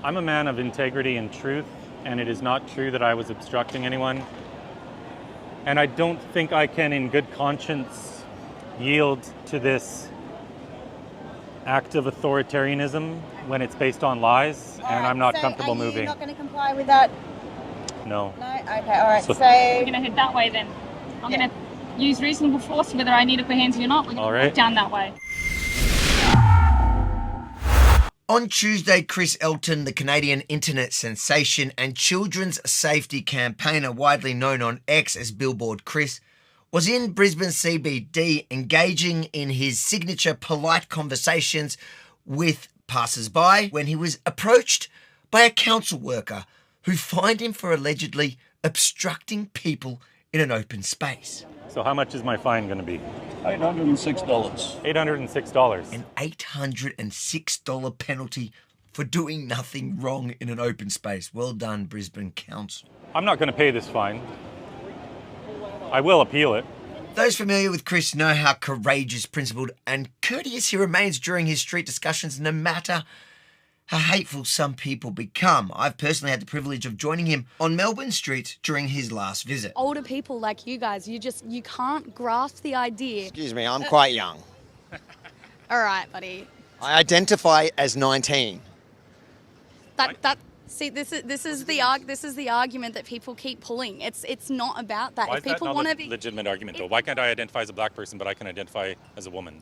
I'm a man of integrity and truth, and it is not true that I was obstructing anyone. And I don't think I can, in good conscience, yield to this act of authoritarianism when it's based on lies, and I'm not comfortable moving. Are you not going to comply with that? No. No? Okay, all right. So we're going to head that way then. I'm going to use reasonable force, whether I need it for hands or not. We're going to walk down that way. On Tuesday, Chris Elton, the Canadian internet sensation and children's safety campaigner widely known on X as Billboard Chris, was in Brisbane CBD engaging in his signature polite conversations with passers-by when he was approached by a council worker who fined him for allegedly obstructing people in an open space. So how much is my fine going to be? $806. $806. An $806 penalty for doing nothing wrong in an open space. Well done, Brisbane Council. I'm not going to pay this fine. I will appeal it. Those familiar with Chris know how courageous, principled and courteous he remains during his street discussions, no matter how hateful some people become. I've personally had the privilege of joining him on Melbourne Street during his last visit. Older people like you guys, you can't grasp the idea. Excuse me, I'm quite young. All right, buddy. I identify as 19. See, this is the argument that people keep pulling. It's not about that. Why if people want to be legitimate argument though? Why can't I identify as a black person, but I can identify as a woman?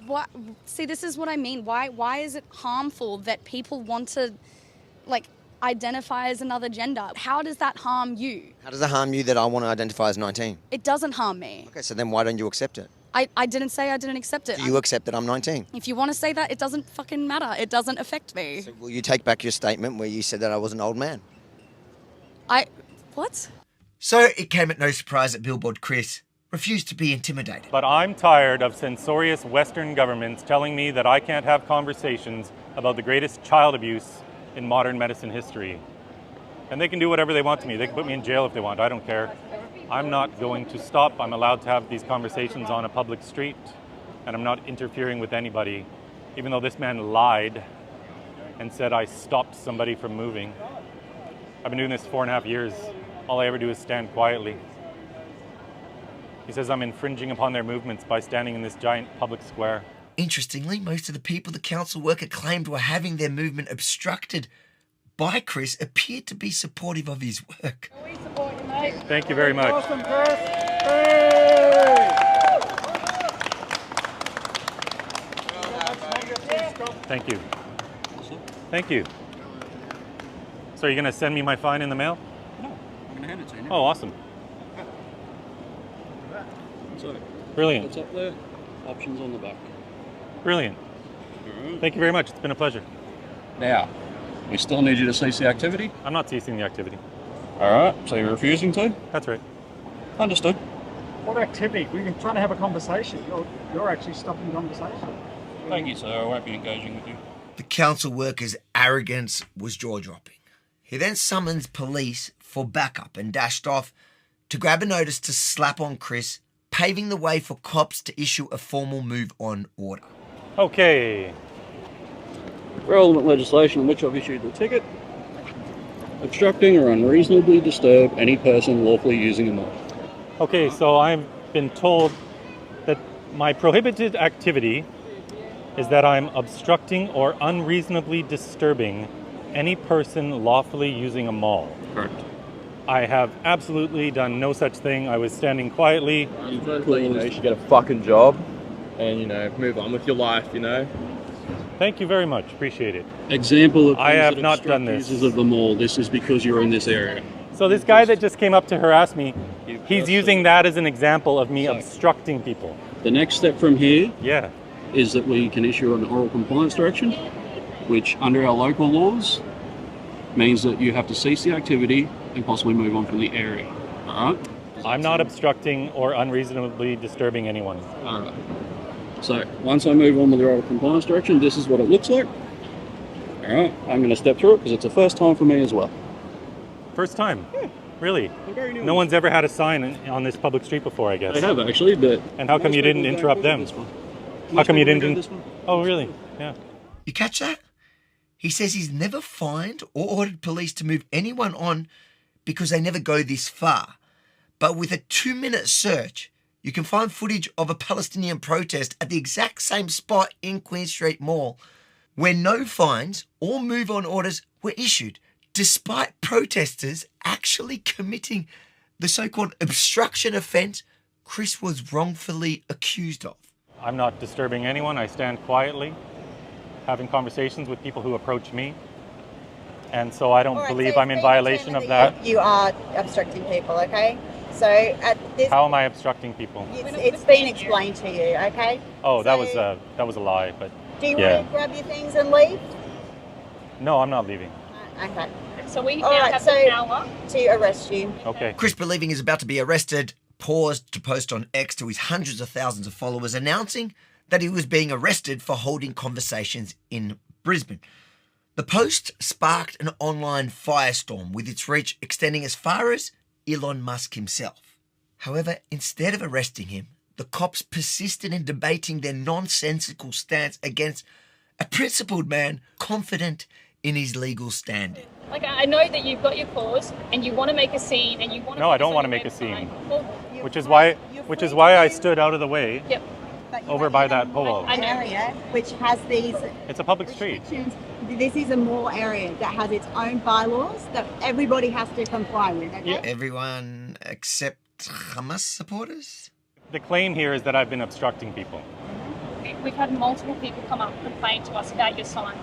What? See, this is what I mean. Why is it harmful that people want to, identify as another gender? How does that harm you? How does it harm you that I want to identify as 19? It doesn't harm me. Okay, so then why don't you accept it? I didn't say I didn't accept it. Do you accept that I'm 19? If you want to say that, it doesn't fucking matter. It doesn't affect me. So will you take back your statement where you said that I was an old man? What? So it came at no surprise that Billboard Chris refused to be intimidated. But I'm tired of censorious Western governments telling me that I can't have conversations about the greatest child abuse in modern medicine history. And they can do whatever they want to me. They can put me in jail if they want. I don't care. I'm not going to stop. I'm allowed to have these conversations on a public street, and I'm not interfering with anybody, even though this man lied and said I stopped somebody from moving. I've been doing this 4.5 years. All I ever do is stand quietly. He says I'm infringing upon their movements by standing in this giant public square. Interestingly, most of the people the council worker claimed were having their movement obstructed by Chris appeared to be supportive of his work. We support you, mate. Thank you very much. Awesome, Chris. Thank you. Thank you. So you're going to send me my fine in the mail? No, I'm going to hand it to you now. Oh, awesome. So, Brilliant. it's up there. Options on the back. Brilliant. Thank you very much. It's been a pleasure. Now, we still need you to cease the activity. I'm not ceasing the activity. All right, so you're refusing to? That's right. Understood. What activity? We've been trying to have a conversation. You're actually stopping the conversation. Thank you, sir. I won't be engaging with you. The council worker's arrogance was jaw-dropping. He then summoned police for backup and dashed off to grab a notice to slap on Chris, paving the way for cops to issue a formal move-on order. Okay. Relevant legislation in which I've issued the ticket. Obstructing or unreasonably disturb any person lawfully using a mall. Okay, so I've been told that my prohibited activity is that I'm obstructing or unreasonably disturbing any person lawfully using a mall. Correct. I have absolutely done no such thing. I was standing quietly. You should get a fucking job and, move on with your life, Thank you very much. Appreciate it. Example of I things have that not obstruct done this. users of the mall. This is because you're in this area. So this guy that just came up to harass me, he's using that as an example of me obstructing people. The next step from here Yeah. is that we can issue an oral compliance direction, which under our local laws means that you have to cease the activity and possibly move on from the area. All right? I'm not obstructing or unreasonably disturbing anyone. All right. So once I move on with the oral compliance direction, this is what it looks like. All right. I'm going to step through it because it's the first time for me as well. First time? Yeah. Really? Very new. No one's ever had a sign on this public street before, I guess. They have actually, but... And how come you didn't interrupt them? How come you didn't... Oh, really? Yeah. You catch that? He says he's never fined or ordered police to move anyone on because they never go this far. But with a 2-minute search, you can find footage of a Palestinian protest at the exact same spot in Queen Street Mall where no fines or move-on orders were issued, despite protesters actually committing the so-called obstruction offence Chris was wrongfully accused of. I'm not disturbing anyone. I stand quietly, having conversations with people who approach me. And so I don't believe I'm in violation of that. You are obstructing people, okay? So at this... How am I obstructing people? It's been explained to you, okay? Oh, that was a lie, but do you want to grab your things and leave? No, I'm not leaving. Okay. So we now have the power to arrest you. Okay. Chris, believing he's about to be arrested, paused to post on X to his hundreds of thousands of followers announcing that he was being arrested for holding conversations in Brisbane. The post sparked an online firestorm with its reach extending as far as Elon Musk himself. However, instead of arresting him, the cops persisted in debating their nonsensical stance against a principled man confident in his legal standing. Like, I know that you've got your cause and you want to make a scene and you want to... No, I don't want to make a scene. Which is why I stood out of the way over by that pole. An area which has these... It's a public street. This is a mall area that has its own bylaws that everybody has to comply with, okay? Yeah. Everyone except Hamas supporters? The claim here is that I've been obstructing people. We've had multiple people come up and complain to us about your sign,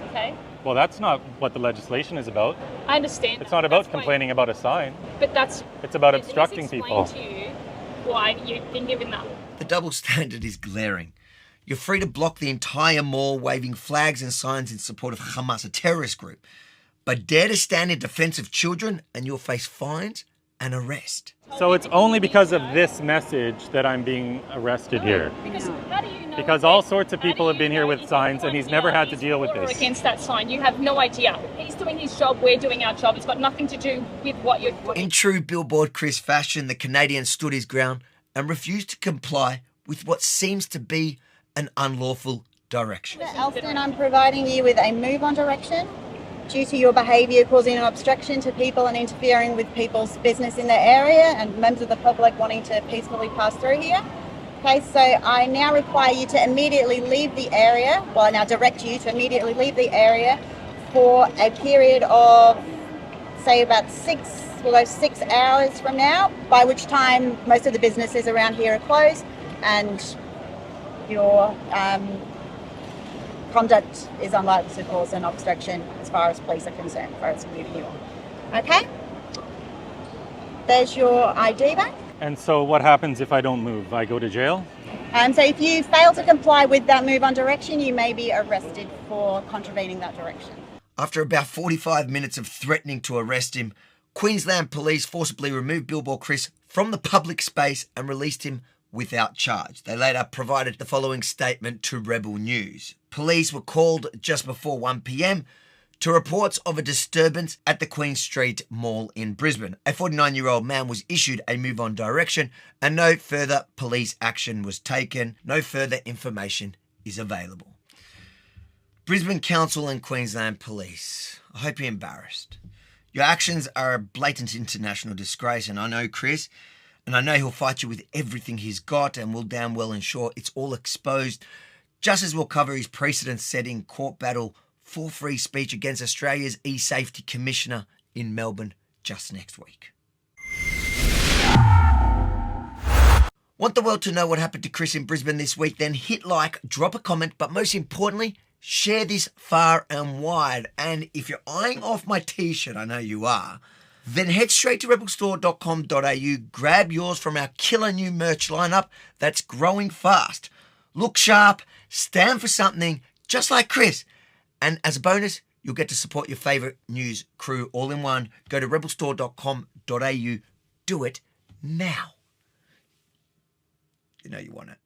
okay? Well, that's not what the legislation is about. I understand. It's not about complaining about a sign. But it's about obstructing people. To you why you've been given that. The double standard is glaring. You're free to block the entire mall waving flags and signs in support of Hamas, a terrorist group, but dare to stand in defense of children and you'll face fines and arrest. So it's only because of this message that I'm being arrested here. Because how do you know? Because all sorts of people have been here with signs and he's never had to deal with this. Against that sign, you have no idea. He's doing his job, we're doing our job. It's got nothing to do with what you're doing. In true Billboard Chris fashion, the Canadian stood his ground and refused to comply with what seems to be an unlawful direction. Elston, I'm providing you with a move-on direction due to your behaviour causing an obstruction to people and interfering with people's business in their area and members of the public wanting to peacefully pass through here. Okay, so I now require you to immediately leave the area, well, I now direct you to immediately leave the area for a period of, say, about 6 hours from now, by which time most of the businesses around here are closed and your conduct is unlikely to cause an obstruction as far as police are concerned, as far as moving you on. Okay? There's your ID back. And so what happens if I don't move? I go to jail? So if you fail to comply with that move on direction, you may be arrested for contravening that direction. After about 45 minutes of threatening to arrest him, Queensland police forcibly removed Billboard Chris from the public space and released him without charge. They later provided the following statement to Rebel News. Police were called just before 1 p.m. to reports of a disturbance at the Queen Street Mall in Brisbane. A 49-year-old man was issued a move-on direction and no further police action was taken. No further information is available. Brisbane Council and Queensland Police, I hope you're embarrassed. Your actions are a blatant international disgrace, and I know Chris, and I know he'll fight you with everything he's got and will damn well ensure it's all exposed, just as we'll cover his precedent-setting court battle for free speech against Australia's e-safety commissioner in Melbourne just next week. Want the world to know what happened to Chris in Brisbane this week? Then hit like, drop a comment, but most importantly, share this far and wide. And if you're eyeing off my t-shirt, I know you are, then head straight to rebelstore.com.au, grab yours from our killer new merch lineup that's growing fast. Look sharp, stand for something, just like Chris. And as a bonus, you'll get to support your favourite news crew all in one. Go to rebelstore.com.au. Do it now. You know you want it.